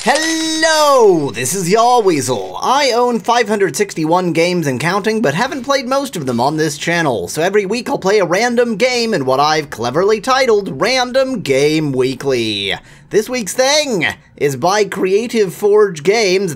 Hello, this is Yahweasel. I own 561 games and counting, but haven't played most of them on this channel, so every week I'll play a random game in what I've cleverly titled Random Game Weekly. This week's thing is by CreativeForge Games,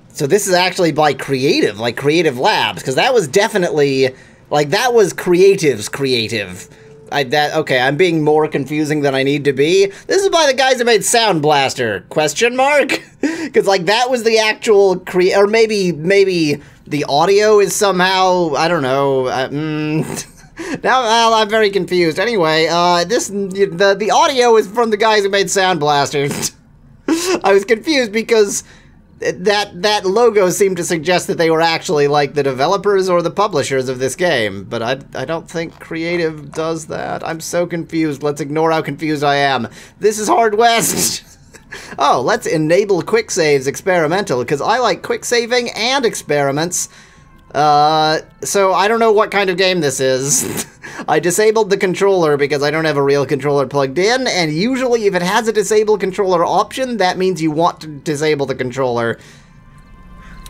so this is actually by Creative, like Creative Labs, because that was definitely, that was Creative's creative. Okay, I'm being more confusing than I need to be. This is by the guys who made Sound Blaster, question mark? Because, that was the actual or maybe the audio is somehow, I don't know, now I'm very confused. Anyway, the audio is from the guys who made Sound Blaster. I was confused because that logo seemed to suggest that they were actually the developers or the publishers of this game, but I don't think Creative does that. I'm so confused. Let's ignore how confused I am. This is Hard West. Oh, let's enable quick saves experimental, because I like quick saving and experiments. So I don't know what kind of game this is. I disabled the controller because I don't have a real controller plugged in, and usually if it has a disable controller option, that means you want to disable the controller.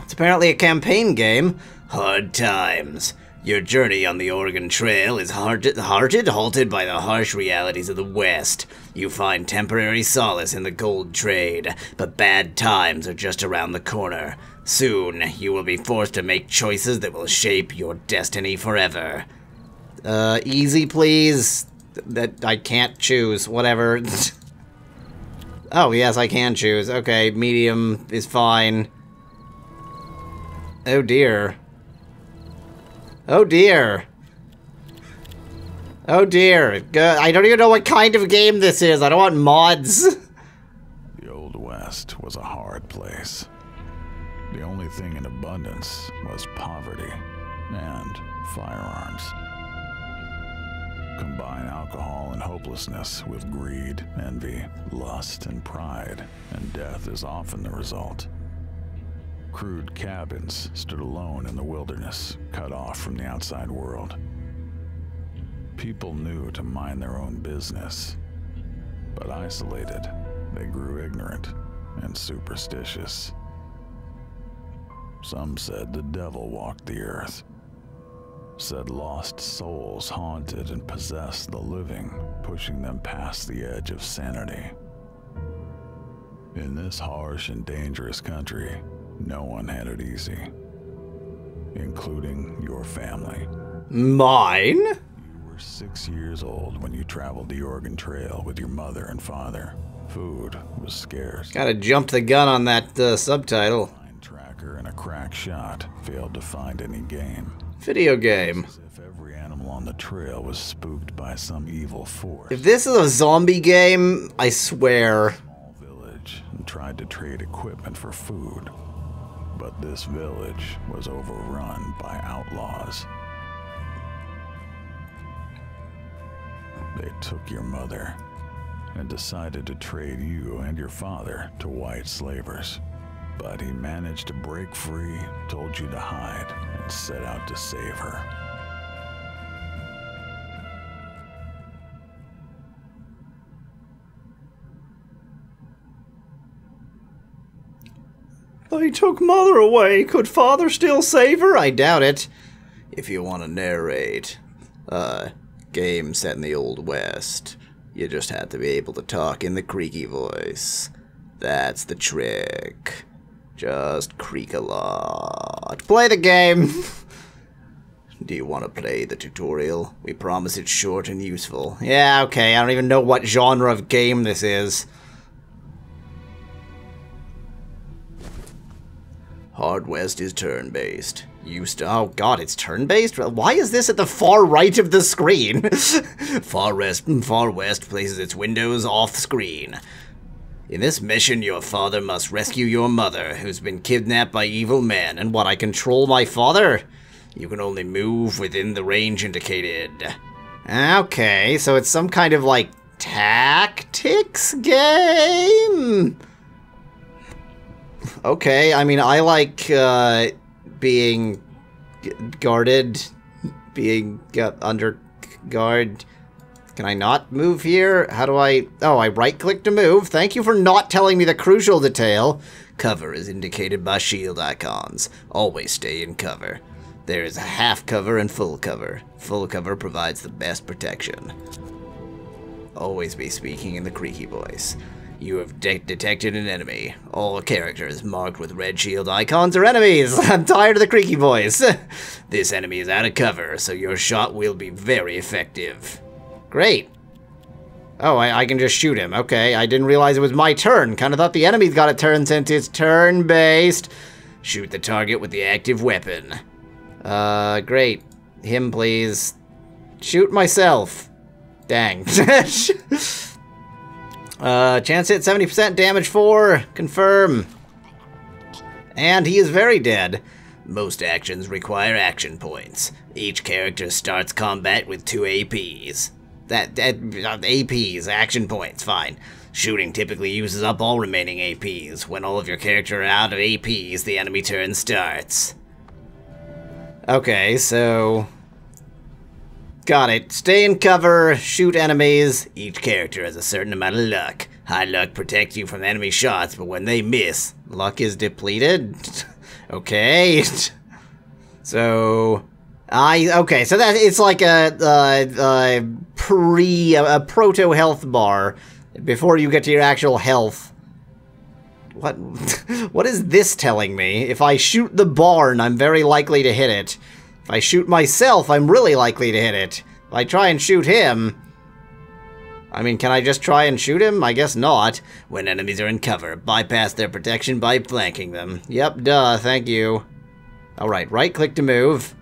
It's apparently a campaign game. Hard times. Your journey on the Oregon Trail is halted by the harsh realities of the West. You find temporary solace in the gold trade, but bad times are just around the corner. Soon, you will be forced to make choices that will shape your destiny forever. Easy, please. That I can't choose. Whatever. Oh, yes, I can choose. Okay, medium is fine. Oh, dear. Oh, dear. Oh, dear. I don't even know what kind of game this is. I don't want mods. The Old West was a hard place. The only thing in abundance was poverty and firearms. Combine alcohol and hopelessness with greed, envy, lust, and pride, and death is often the result. Crude cabins stood alone in the wilderness, cut off from the outside world. People knew to mind their own business, but isolated, they grew ignorant and superstitious. Some said the devil walked the earth. Said lost souls haunted and possessed the living, pushing them past the edge of sanity. In this harsh and dangerous country, no one had it easy, including your family. Mine? You were 6 years old when you traveled the Oregon Trail with your mother and father. Food was scarce. Gotta jump the gun on that subtitle. A line tracker and a crack shot failed to find any game. Video game. As if every animal on the trail was spooked by some evil force. If this is a zombie game, I swear. Small village and tried to trade equipment for food, but this village was overrun by outlaws. They took your mother and decided to trade you and your father to white slavers. But he managed to break free, told you to hide, and set out to save her. They took mother away. Could father still save her? I doubt it. If you want to narrate game set in the Old West, you just have to be able to talk in the creaky voice. That's the trick. Just creak a lot. Play the game! Do you want to play the tutorial? We promise it's short and useful. Yeah, okay, I don't even know what genre of game this is. Hard West is turn-based. Oh god, it's turn-based? Why is this at the far right of the screen? Far West places its windows off-screen. In this mission, your father must rescue your mother, who's been kidnapped by evil men. And what, I control my father? You can only move within the range indicated. Okay, so it's some kind of, tactics game? Okay, I mean, I like, being guarded, being under guard. Can I not move here? How do I... Oh, I right-click to move. Thank you for not telling me the crucial detail. Cover is indicated by shield icons. Always stay in cover. There is a half cover and full cover. Full cover provides the best protection. Always be speaking in the creaky voice. You have detected an enemy. All characters marked with red shield icons are enemies. I'm tired of the creaky voice. This enemy is out of cover, so your shot will be very effective. Great. Oh, I can just shoot him. Okay, I didn't realize it was my turn. Kind of thought the enemy's got a turn since it's turn-based. Shoot the target with the active weapon. Great. Him, please. Shoot myself. Dang. Chance hit 70%, damage 4. Confirm. And he is very dead. Most actions require action points. Each character starts combat with 2 APs. APs, action points, fine. Shooting typically uses up all remaining APs. When all of your character are out of APs, the enemy turn starts. Okay, so... Got it. Stay in cover, shoot enemies. Each character has a certain amount of luck. High luck protects you from enemy shots, but when they miss, luck is depleted? Okay. So... Okay, so that it's like a proto health bar before you get to your actual health. What is this telling me? If I shoot the barn, I'm very likely to hit it. If I shoot myself, I'm really likely to hit it. If I try and shoot him... I mean, can I just try and shoot him? I guess not. When enemies are in cover, bypass their protection by flanking them. Yep, duh, thank you. Alright, right-click to move.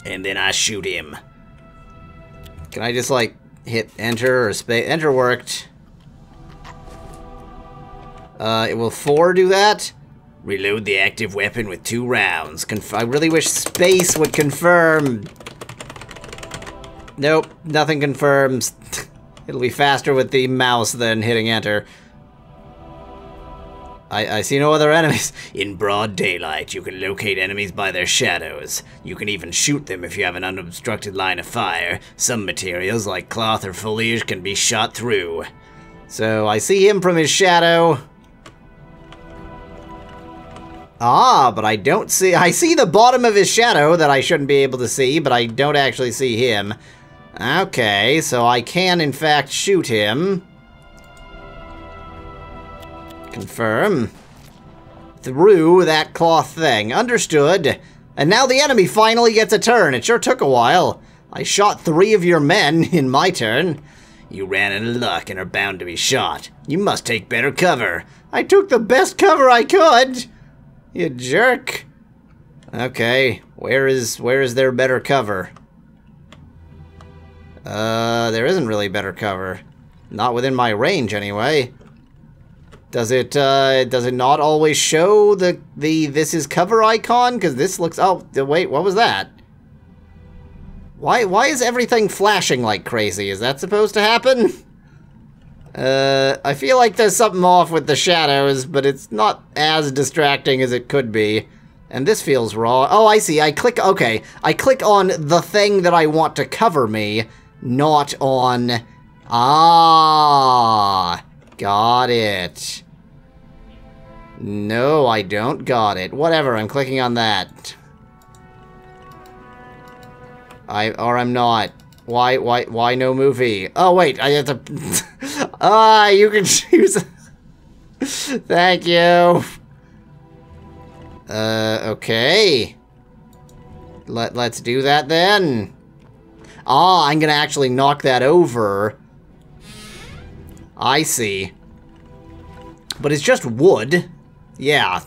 And then I shoot him. Can I just, like, hit enter or space? Enter worked. It will 4 do that? Reload the active weapon with 2 rounds. I really wish space would confirm. Nope, nothing confirms. It'll be faster with the mouse than hitting enter. I see no other enemies. In broad daylight, you can locate enemies by their shadows. You can even shoot them if you have an unobstructed line of fire. Some materials, like cloth or foliage, can be shot through. So, I see him from his shadow. Ah, but I don't see... I see the bottom of his shadow that I shouldn't be able to see, but I don't actually see him. Okay, so I can, in fact, shoot him. Confirm. Through that cloth thing. Understood. And now the enemy finally gets a turn. It sure took a while. I shot 3 of your men in my turn. You ran out of luck and are bound to be shot. You must take better cover. I took the best cover I could. You jerk. Okay, where is there better cover? There isn't really better cover. Not within my range, anyway. Does it not always show the this is cover icon? Because this looks... Oh, wait, what was that? Why is everything flashing like crazy? Is that supposed to happen? I feel like there's something off with the shadows, but it's not as distracting as it could be. And this feels wrong. Oh, I see. Okay. I click on the thing that I want to cover me, not on... Ah, got it. No, I don't got it. Whatever, I'm clicking on that. Or I'm not. Why no movie? Oh, wait, I have to... you can choose... Thank you. Okay. Let's do that then. Ah, I'm gonna actually knock that over. I see. But it's just wood. Yeah.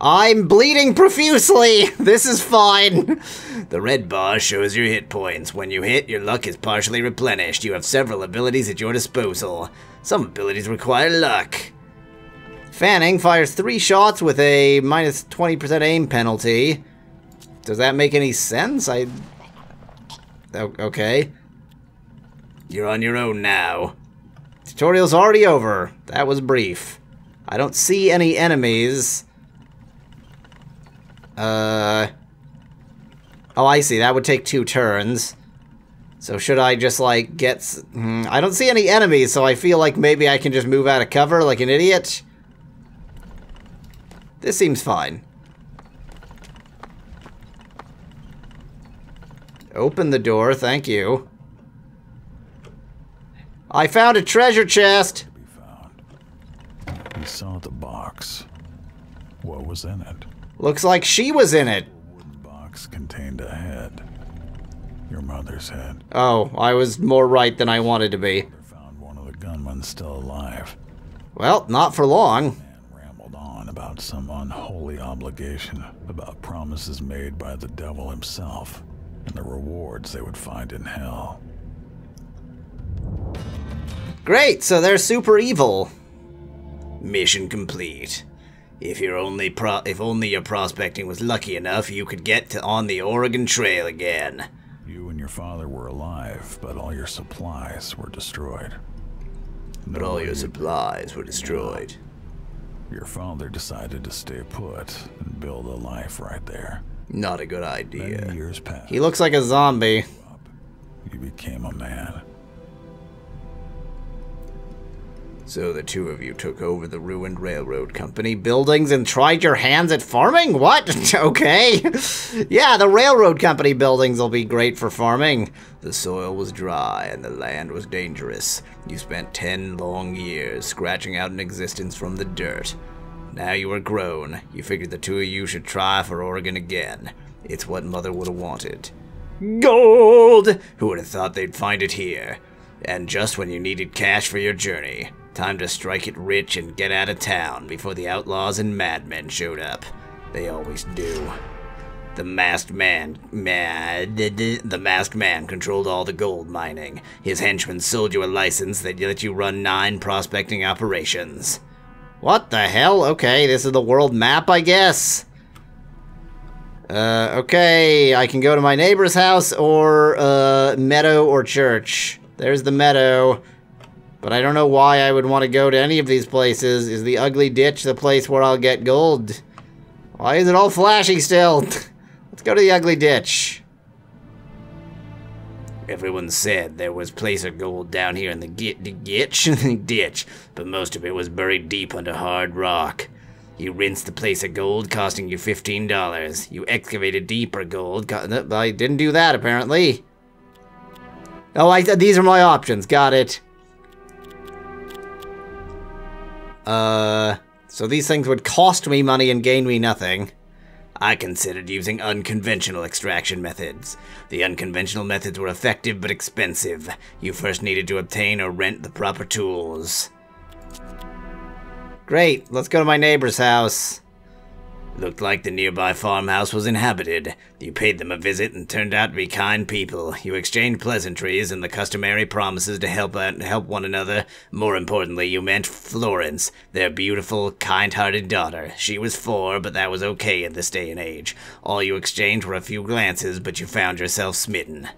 I'm bleeding profusely! This is fine! The red bar shows your hit points. When you hit, your luck is partially replenished. You have several abilities at your disposal. Some abilities require luck. Fanning fires 3 shots with a minus 20% aim penalty. Does that make any sense? Okay. You're on your own now. Tutorial's already over. That was brief. I don't see any enemies. Oh, I see. That would take 2 turns. So should I just, like, get... I don't see any enemies, so I feel like maybe I can just move out of cover like an idiot. This seems fine. Open the door, thank you. I found a treasure chest! He saw the box. What was in it? Looks like she was in it. The wooden box contained a head. Your mother's head. Oh, I was more right than I wanted to be. They found one of the gunmen still alive. Well, not for long. The man rambled on about some unholy obligation, about promises made by the devil himself, and the rewards they would find in hell. Great, so they're super evil. Mission complete. If only your prospecting was lucky enough, you could get on the Oregon Trail again. You and your father were alive, but all your supplies were destroyed. But all your supplies were destroyed. Your father decided to stay put and build a life right there. Not a good idea. Many years passed. He looks like a zombie. You became a man. So the 2 of you took over the ruined railroad company buildings and tried your hands at farming? What? Okay. Yeah, the railroad company buildings will be great for farming. The soil was dry and the land was dangerous. You spent 10 long years scratching out an existence from the dirt. Now you are grown. You figured the 2 of you should try for Oregon again. It's what Mother would have wanted. Gold! Who would have thought they'd find it here? And just when you needed cash for your journey. Time to strike it rich and get out of town before the outlaws and madmen showed up. They always do. The masked man controlled all the gold mining. His henchmen sold you a license that let you run 9 prospecting operations. What the hell? Okay, this is the world map, I guess. Okay, I can go to my neighbor's house or meadow or church. There's the meadow. But I don't know why I would want to go to any of these places. Is the ugly ditch the place where I'll get gold? Why is it all flashy still? Let's go to the ugly ditch. Everyone said there was place of gold down here in the ditch, but most of it was buried deep under hard rock. You rinsed the place of gold, costing you $15. You excavated deeper gold. I didn't do that, apparently. Oh, these are my options. Got it. So these things would cost me money and gain me nothing. I considered using unconventional extraction methods. The unconventional methods were effective but expensive. You first needed to obtain or rent the proper tools. Great, let's go to my neighbor's house. Looked like the nearby farmhouse was inhabited. You paid them a visit and turned out to be kind people. You exchanged pleasantries and the customary promises to help one another. More importantly, you met Florence, their beautiful, kind-hearted daughter. She was 4, but that was okay in this day and age. All you exchanged were a few glances, but you found yourself smitten.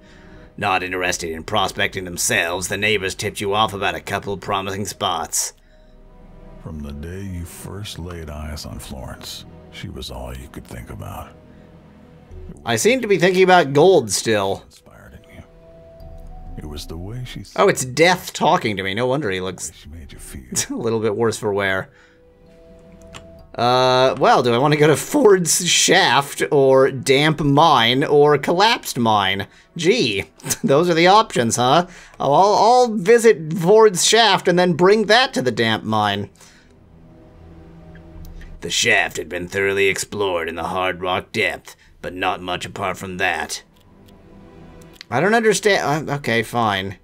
Not interested in prospecting themselves, the neighbors tipped you off about a couple promising spots. From the day you first laid eyes on Florence, she was all you could think about. I seem to be thinking about gold still. Inspired in you. It was the way she. Oh, it's Death talking to me. No wonder he looks She made you feel. a little bit worse for wear. Well, do I want to go to Ford's Shaft or Damp Mine or Collapsed Mine? Gee, those are the options, huh? I'll visit Ford's Shaft and then bring that to the Damp Mine. The shaft had been thoroughly explored in the hard rock depth, but not much apart from that. I don't understand. Okay, fine.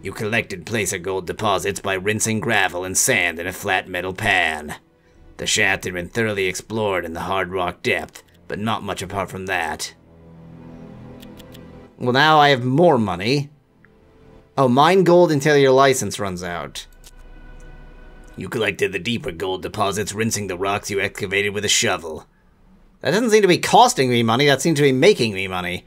You collected placer gold deposits by rinsing gravel and sand in a flat metal pan. The shaft had been thoroughly explored in the hard rock depth, but not much apart from that. Well, now I have more money. Oh, mine gold until your license runs out. You collected the deeper gold deposits, rinsing the rocks you excavated with a shovel. That doesn't seem to be costing me money, that seems to be making me money.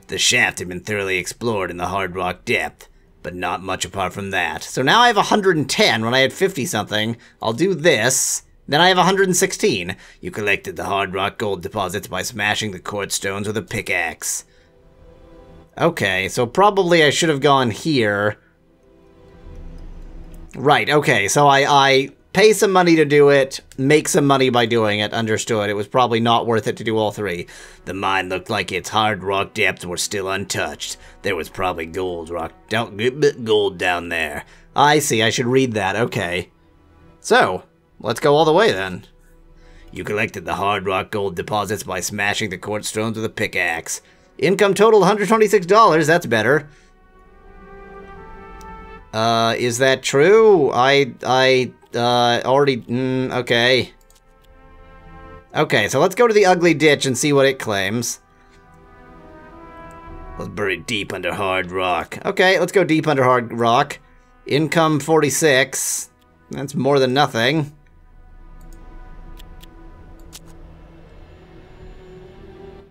The shaft had been thoroughly explored in the hard rock depth, but not much apart from that. So now I have 110 when I had 50-something. I'll do this, Then I have 116. You collected the hard rock gold deposits by smashing the quartz stones with a pickaxe. Okay, so probably I should have gone here. Right, okay, so I pay some money to do it, make some money by doing it, understood. It was probably not worth it to do all three. The mine looked like its hard rock depths were still untouched. There was probably gold down there. I see, I should read that, okay. So, let's go all the way then. You collected the hard rock gold deposits by smashing the quartz stones with a pickaxe. Income total $126, that's better. Is that true? I already, okay. Okay, so let's go to the ugly ditch and see what it claims. Was buried deep under hard rock. Okay, let's go deep under hard rock. Income 46. That's more than nothing.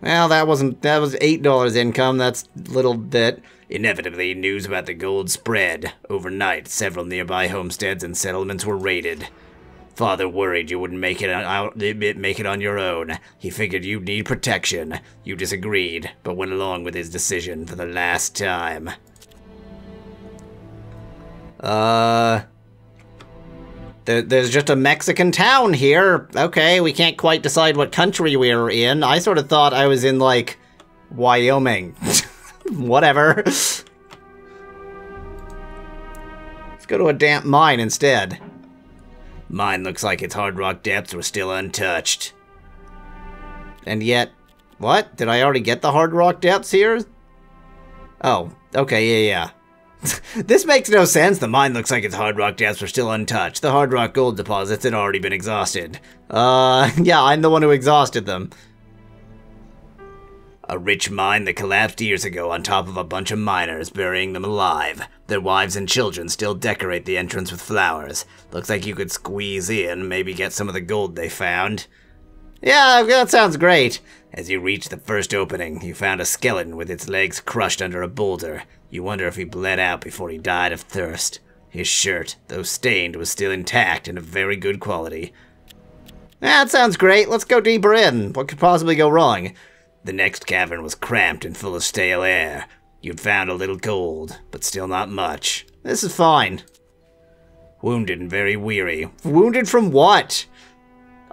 Well, that was $8 income. That's a little bit. Inevitably, news about the gold spread. Overnight, several nearby homesteads and settlements were raided. Father worried you wouldn't make it on your own. He figured you'd need protection. You disagreed, but went along with his decision for the last time. There's just a Mexican town here. Okay, we can't quite decide what country we're in. I sort of thought I was in, like, Wyoming. Whatever. Let's go to a damp mine instead. Mine looks like its hard rock depths were still untouched. And yet... What? Did I already get the hard rock depths here? Oh, okay, yeah. This makes no sense. The mine looks like its hard rock depths were still untouched. The hard rock gold deposits had already been exhausted. Yeah, I'm the one who exhausted them. A rich mine that collapsed years ago on top of a bunch of miners, burying them alive. Their wives and children still decorate the entrance with flowers. Looks like you could squeeze in, maybe get some of the gold they found. Yeah, that sounds great. As you reach the first opening, you found a skeleton with its legs crushed under a boulder. You wonder if he bled out before he died of thirst. His shirt, though stained, was still intact and of very good quality. That sounds great. Let's go deeper in. What could possibly go wrong? The next cavern was cramped and full of stale air. You'd found a little gold, but still not much. This is fine. Wounded and very weary. Wounded from what?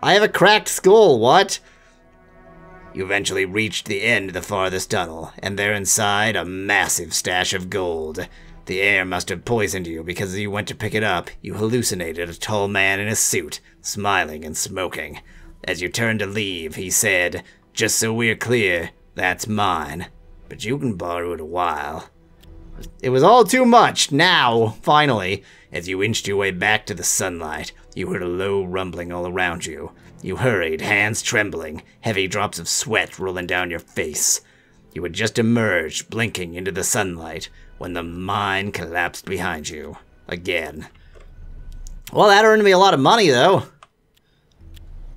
I have a cracked skull, what? You eventually reached the end of the farthest tunnel, and there inside a massive stash of gold. The air must have poisoned you because as you went to pick it up, you hallucinated a tall man in a suit, smiling and smoking. As you turned to leave, he said, "Just so we're clear, that's mine, but you can borrow it a while." It was all too much. Now, finally, as you inched your way back to the sunlight, you heard a low rumbling all around you. You hurried, hands trembling, heavy drops of sweat rolling down your face. You had just emerged, blinking into the sunlight, when the mine collapsed behind you. Again. Well, that earned me a lot of money, though.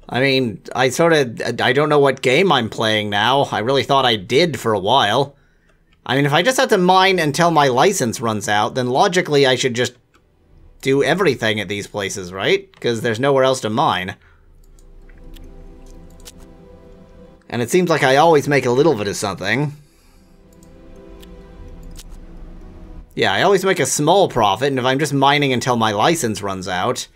I mean, I don't know what game I'm playing now. I really thought I did for a while. I mean, if I just have to mine until my license runs out, then logically I should just do everything at these places, right? Because there's nowhere else to mine. And it seems like I always make a little bit of something. Yeah, I always make a small profit, and if I'm just mining until my license runs out...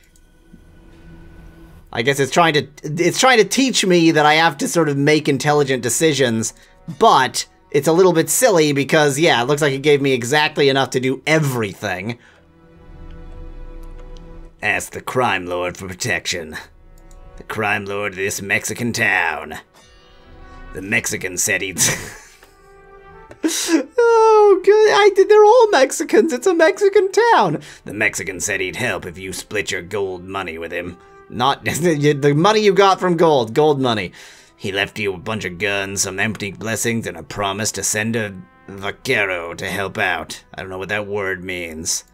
I guess it's trying to teach me that I have to sort of make intelligent decisions, but it's a little bit silly because, yeah, it looks like it gave me exactly enough to do everything. Ask the crime lord for protection. The crime lord of this Mexican town. The Mexican said he'd... Oh, good. They're all Mexicans. It's a Mexican town. The Mexican said he'd help if you split your gold money with him. Not the money you got from gold money. He left you a bunch of guns, some empty blessings, and a promise to send a vaquero to help out. I don't know what that word means.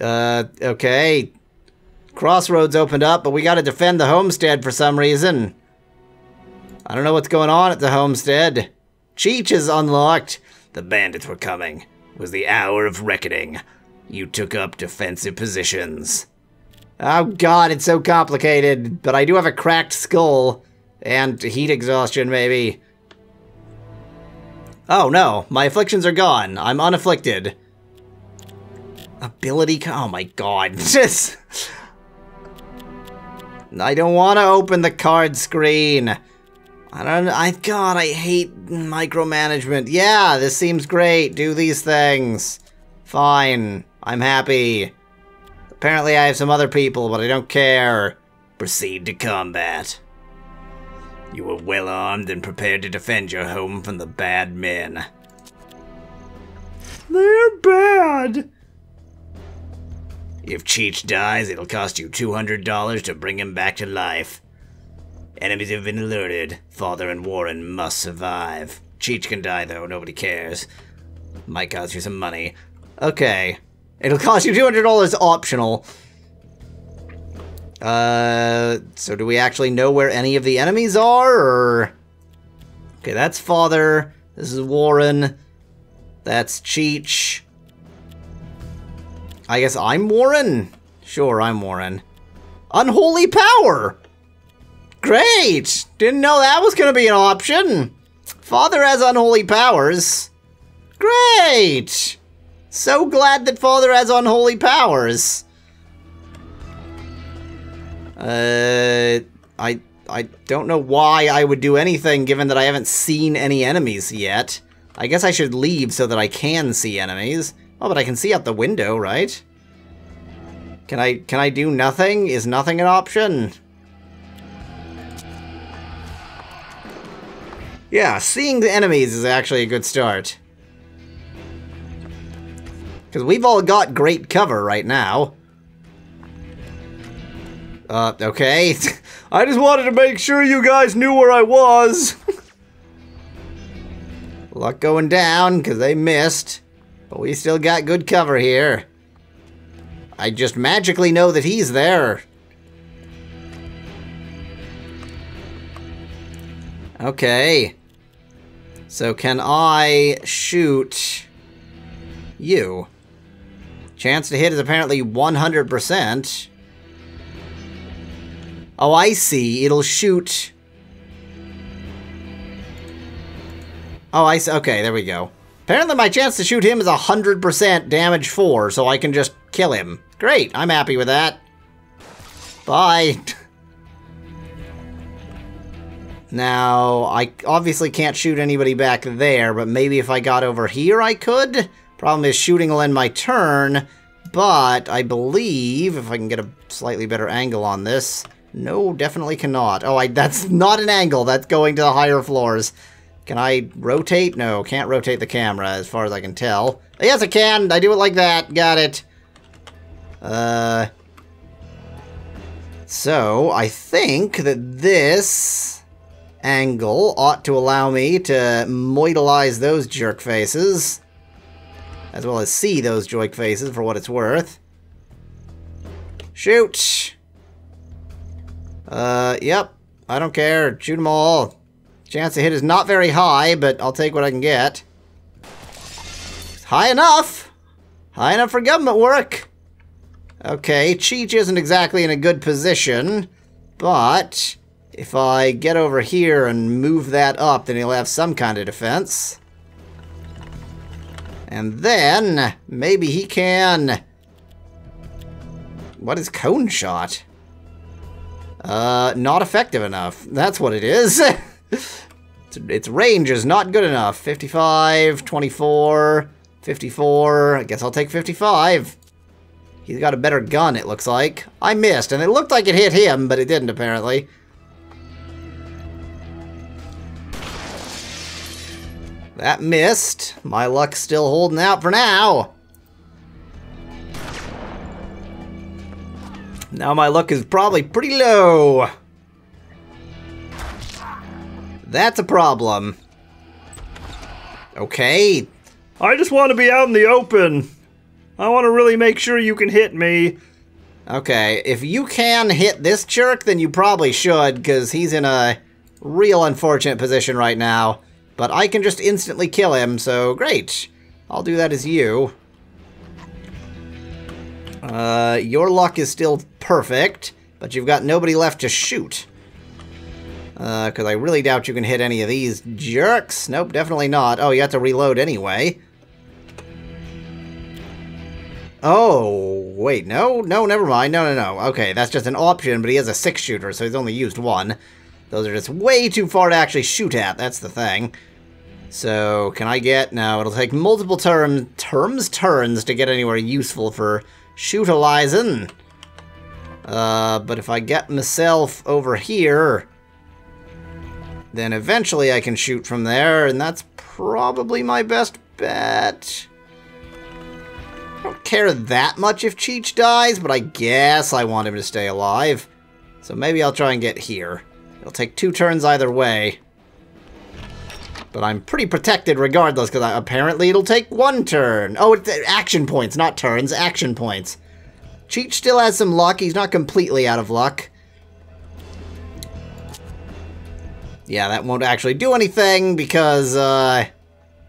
Okay. Crossroads opened up, but we gotta defend the homestead for some reason. I don't know what's going on at the homestead. Cheech is unlocked. The bandits were coming. It was the hour of reckoning. You took up defensive positions. Oh god, it's so complicated. But I do have a cracked skull. And heat exhaustion, maybe. Oh no, my afflictions are gone. I'm unafflicted. Ability, oh my god. I don't want to open the card screen. God, I hate micromanagement. Yeah, this seems great. Do these things. Fine. I'm happy. Apparently I have some other people, but I don't care. Proceed to combat. You are well armed and prepared to defend your home from the bad men. They're bad. If Cheech dies, it'll cost you $200 to bring him back to life. Enemies have been alerted. Father and Warren must survive. Cheech can die, though. Nobody cares. Might cost you some money. Okay. It'll cost you $200 optional. So do we actually know where any of the enemies are, or... Okay, that's Father. This is Warren. That's Cheech. I guess I'm Warren? Sure, I'm Warren. Unholy power! Great! Didn't know that was gonna be an option. Father has unholy powers. Great! So glad that Father has unholy powers. I don't know why I would do anything given that I haven't seen any enemies yet. I guess I should leave so that I can see enemies. Oh, but I can see out the window, right? Can I do nothing? Is nothing an option? Yeah, seeing the enemies is actually a good start. Because we've all got great cover right now. Okay. I just wanted to make sure you guys knew where I was. Luck going down, because they missed. But we still got good cover here. I just magically know that he's there. Okay. So can I shoot you? Chance to hit is apparently 100%. Oh, I see. It'll shoot. Oh, I see. Okay, there we go. Apparently my chance to shoot him is 100% damage 4, so I can just kill him. Great, I'm happy with that. Bye. Now, I obviously can't shoot anybody back there, but maybe if I got over here I could? Problem is shooting will end my turn, but I believe, if I can get a slightly better angle on this... No, definitely cannot. Oh, that's not an angle. That's going to the higher floors. Can I rotate? No, can't rotate the camera as far as I can tell. Yes, I can. I do it like that. Got it. So, I think that this angle ought to allow me to moidalize those jerk faces. As well as see those jerk faces for what it's worth. Shoot! Yep. I don't care. Shoot them all. Chance to hit is not very high, but I'll take what I can get. High enough! High enough for government work! Okay, Cheech isn't exactly in a good position, but if I get over here and move that up, then he'll have some kind of defense. And then, maybe he can... What is cone shot? Not effective enough. That's what it is. Its range is not good enough. 55, 24, 54. I guess I'll take 55. He's got a better gun, it looks like. I missed, and it looked like it hit him, but it didn't, apparently. That missed. My luck's still holding out for now. Now my luck is probably pretty low. That's a problem. Okay. I just want to be out in the open. I want to really make sure you can hit me. Okay, if you can hit this jerk, then you probably should, because he's in a real unfortunate position right now. But I can just instantly kill him, so great. I'll do that as you. Your luck is still perfect, but you've got nobody left to shoot. Because I really doubt you can hit any of these jerks. Nope, definitely not. Oh, you have to reload anyway. Oh, wait, no, never mind. No. Okay, that's just an option, but he has a 6-shooter, so he's only used 1. Those are just way too far to actually shoot at, that's the thing. So, can I get... No, it'll take multiple turns to get anywhere useful for shootalizing. But if I get myself over here, then eventually I can shoot from there, and that's probably my best bet. I don't care that much if Cheech dies, but I guess I want him to stay alive. So maybe I'll try and get here. It'll take 2 turns either way. But I'm pretty protected regardless, because apparently it'll take 1 turn. Oh, it's action points, not turns, action points. Cheech still has some luck. He's not completely out of luck. Yeah, that won't actually do anything, because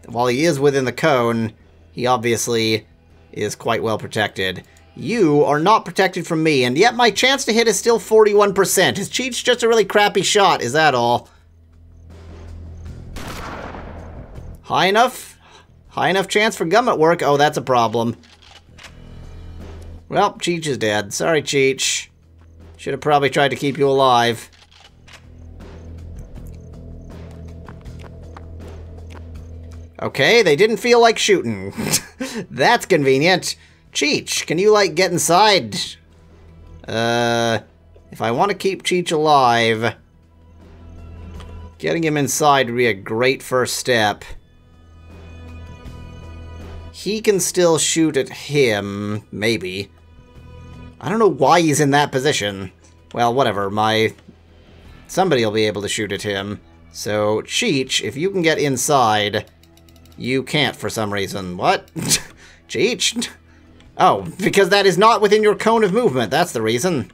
while he is within the cone, he obviously is quite well protected. You are not protected from me, and yet my chance to hit is still 41%. His Cheech just a really crappy shot, is that all? High enough? High enough chance for gum at work? Oh, that's a problem. Well, Cheech is dead. Sorry, Cheech. Should have probably tried to keep you alive. Okay, they didn't feel like shooting. That's convenient. Cheech, can you, like, get inside? If I want to keep Cheech alive, getting him inside would be a great first step. He can still shoot at him, maybe. I don't know why he's in that position. Well, whatever, somebody will be able to shoot at him. So, Cheech, if you can get inside... You can't for some reason. What? Cheech? Oh, because that is not within your cone of movement. That's the reason.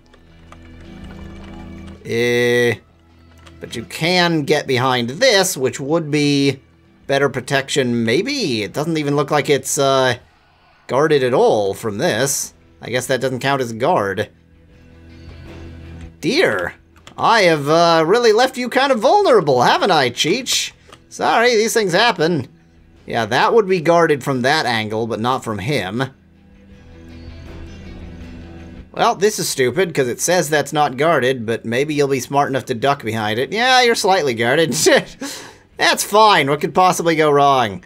But you can get behind this, which would be better protection, maybe. It doesn't even look like it's guarded at all from this. I guess that doesn't count as a guard. Dear, I have really left you kind of vulnerable, haven't I, Cheech? Sorry, these things happen. Yeah, that would be guarded from that angle, but not from him. Well, this is stupid, because it says that's not guarded, but maybe you'll be smart enough to duck behind it. Yeah, you're slightly guarded. That's fine. What could possibly go wrong?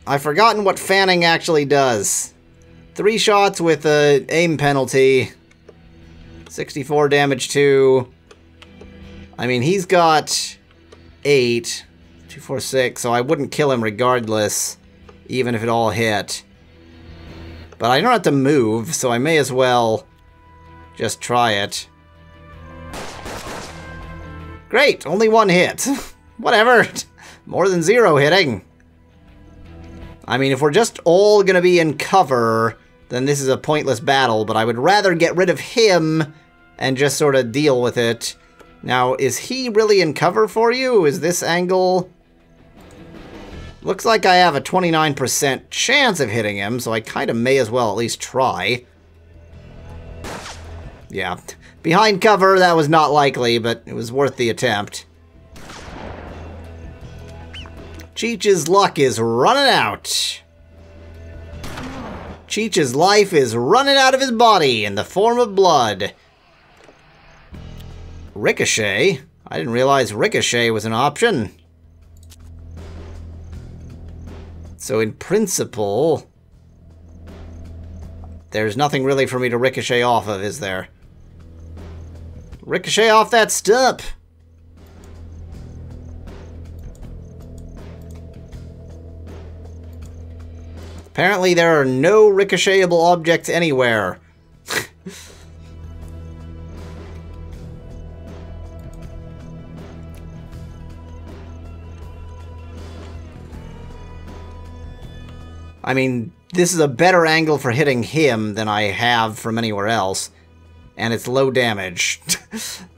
I've forgotten what fanning actually does. 3 shots with a aim penalty. 64 damage too. I mean, he's got 8... 2, 4, 6, so I wouldn't kill him regardless, even if it all hit. But I don't have to move, so I may as well just try it. Great, only 1 hit. Whatever, more than 0 hitting. I mean, if we're just all gonna be in cover, then this is a pointless battle, but I would rather get rid of him and just sort of deal with it. Now, is he really in cover for you? Is this angle... Looks like I have a 29% chance of hitting him, so I kind of may as well at least try. Yeah. Behind cover, that was not likely, but it was worth the attempt. Cheech's luck is running out. Cheech's life is running out of his body in the form of blood. Ricochet? I didn't realize Ricochet was an option. So in principle, there's nothing really for me to ricochet off of, is there? Ricochet off that stump! Apparently there are no ricochetable objects anywhere. I mean, this is a better angle for hitting him than I have from anywhere else. And it's low damage.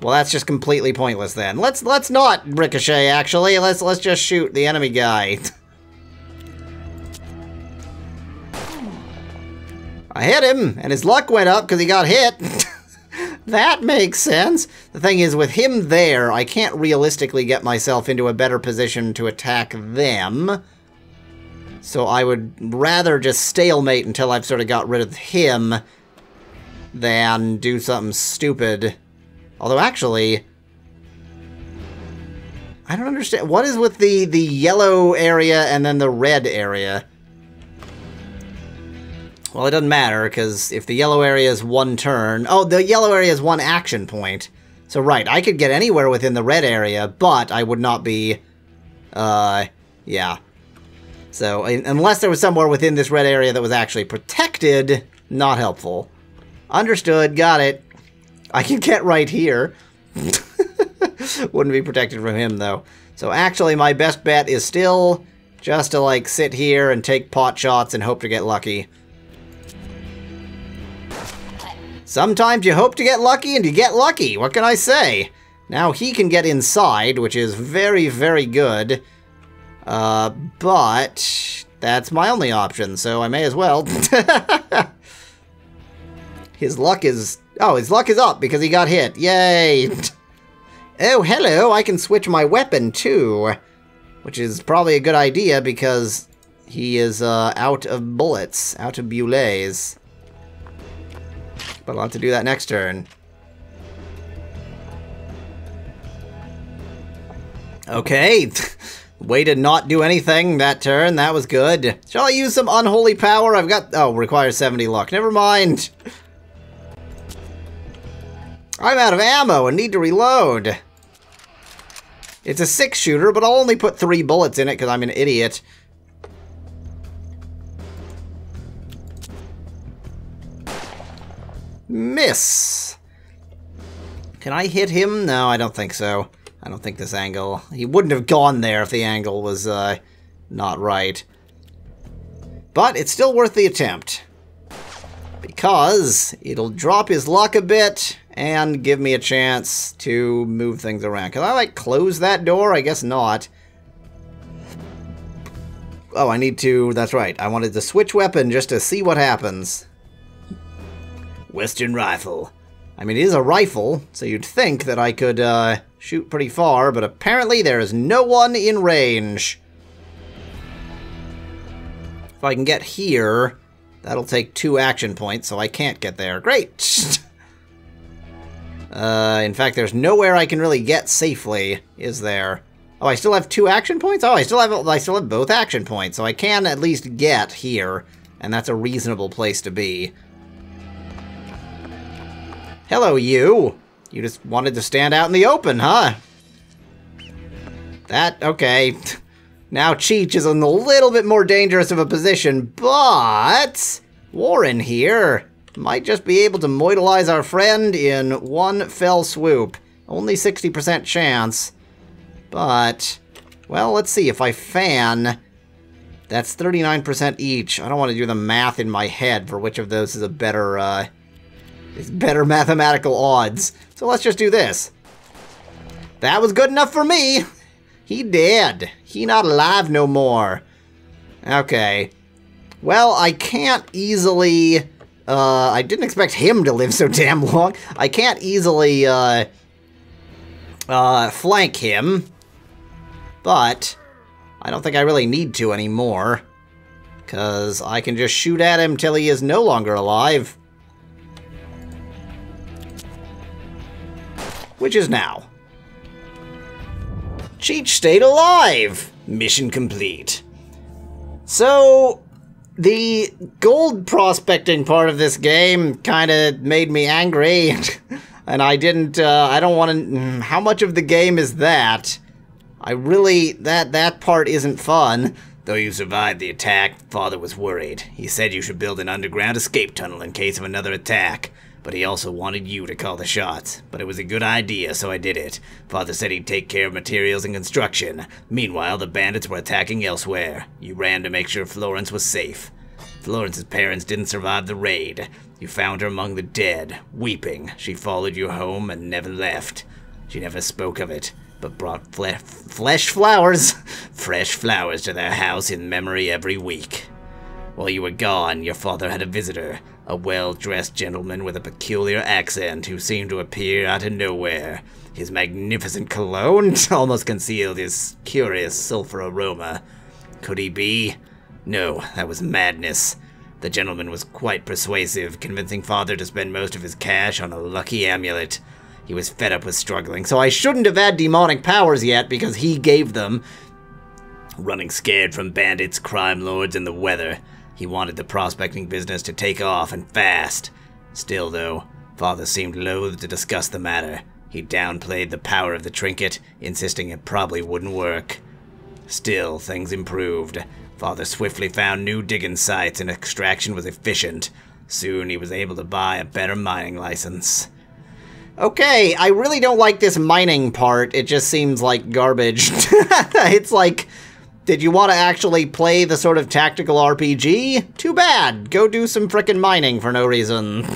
Well, that's just completely pointless then. Let's not ricochet, actually. Let's just shoot the enemy guy. I hit him, and his luck went up because he got hit. That makes sense. The thing is, with him there, I can't realistically get myself into a better position to attack them. So I would rather just stalemate until I've sort of got rid of him than do something stupid. Although, actually, I don't understand. What is with the yellow area and then the red area? Well, it doesn't matter, because if the yellow area is one turn... Oh, the yellow area is one action point. So, right, I could get anywhere within the red area, but I would not be... yeah. So, unless there was somewhere within this red area that was actually protected, not helpful. Understood, got it. I can get right here. Wouldn't be protected from him, though. So, actually, my best bet is still just to, like, sit here and take pot shots and hope to get lucky. Sometimes you hope to get lucky, and you get lucky. What can I say? Now he can get inside, which is very, very good. But that's my only option, so I may as well. His luck is... Oh, his luck is up because he got hit. Yay! Oh, hello, I can switch my weapon, too. Which is probably a good idea because he is out of bullets, out of bullets. But I'll have to do that next turn. Okay. Way to not do anything that turn. That was good. Shall I use some unholy power? I've got... Oh, requires 70 luck. Never mind. I'm out of ammo and need to reload. It's a 6-shooter, but I'll only put 3 bullets in it because I'm an idiot. Miss. Can I hit him? No, I don't think so. I don't think this angle... He wouldn't have gone there if the angle was not right. But it's still worth the attempt. Because it'll drop his luck a bit and give me a chance to move things around. Can I, like, close that door? I guess not. Oh, I need to... That's right. I wanted to switch weapon just to see what happens. Western rifle. I mean, it is a rifle, so you'd think that I could shoot pretty far, but apparently there is no one in range. If I can get here, that'll take 2 action points, so I can't get there. Great! In fact, there's nowhere I can really get safely, is there? Oh, I still have 2 action points? Oh, I still have both action points, so I can at least get here, and that's a reasonable place to be. Hello, you. You just wanted to stand out in the open, huh? Okay. Now Cheech is in a little bit more dangerous of a position, but Warren here might just be able to moidalize our friend in one fell swoop. Only 60% chance, but, well, let's see. If I fan, that's 39% each. I don't want to do the math in my head for which of those is a better, better mathematical odds. So let's just do this. That was good enough for me. He dead. He not alive no more. Okay. Well, I can't easily... I didn't expect him to live so damn long. I can't easily, flank him. But I don't think I really need to anymore. Because I can just shoot at him till he is no longer alive. Which is now. Cheech stayed alive! Mission complete. So, the gold prospecting part of this game kind of made me angry. And I didn't, I don't want to... How much of the game is that? I really... That part isn't fun. Though you survived the attack, Father was worried. He said you should build an underground escape tunnel in case of another attack. But he also wanted you to call the shots. But it was a good idea, so I did it. Father said he'd take care of materials and construction. Meanwhile, the bandits were attacking elsewhere. You ran to make sure Florence was safe. Florence's parents didn't survive the raid. You found her among the dead, weeping. She followed you home and never left. She never spoke of it, but brought fresh flowers to their house in memory every week. While you were gone, your father had a visitor. A well-dressed gentleman with a peculiar accent who seemed to appear out of nowhere. His magnificent cologne almost concealed his curious sulfur aroma. Could he be? No, that was madness. The gentleman was quite persuasive, convincing Father to spend most of his cash on a lucky amulet. He was fed up with struggling, so I shouldn't have had demonic powers yet because he gave them. Running scared from bandits, crime lords, and the weather. He wanted the prospecting business to take off and fast. Still, though, Father seemed loath to discuss the matter. He downplayed the power of the trinket, insisting it probably wouldn't work. Still, things improved. Father swiftly found new digging sites and extraction was efficient. Soon he was able to buy a better mining license. Okay, I really don't like this mining part. It just seems like garbage. It's like, did you want to actually play the sort of tactical RPG? Too bad. Go do some frickin' mining for no reason.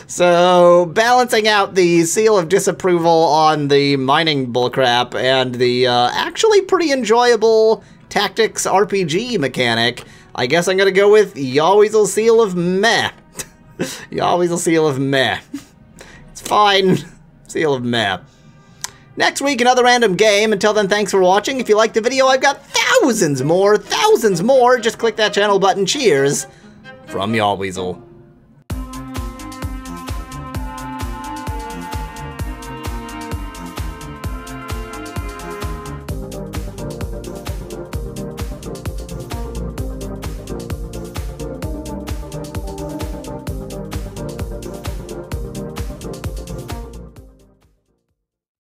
So, balancing out the seal of disapproval on the mining bullcrap and the actually pretty enjoyable tactics RPG mechanic, I guess I'm gonna go with Yahweasel seal of meh. Yahweasel seal of meh. It's fine. Seal of meh. Next week, another random game. Until then, thanks for watching. If you liked the video, I've got thousands more. Just click that channel button. Cheers from Yahweasel.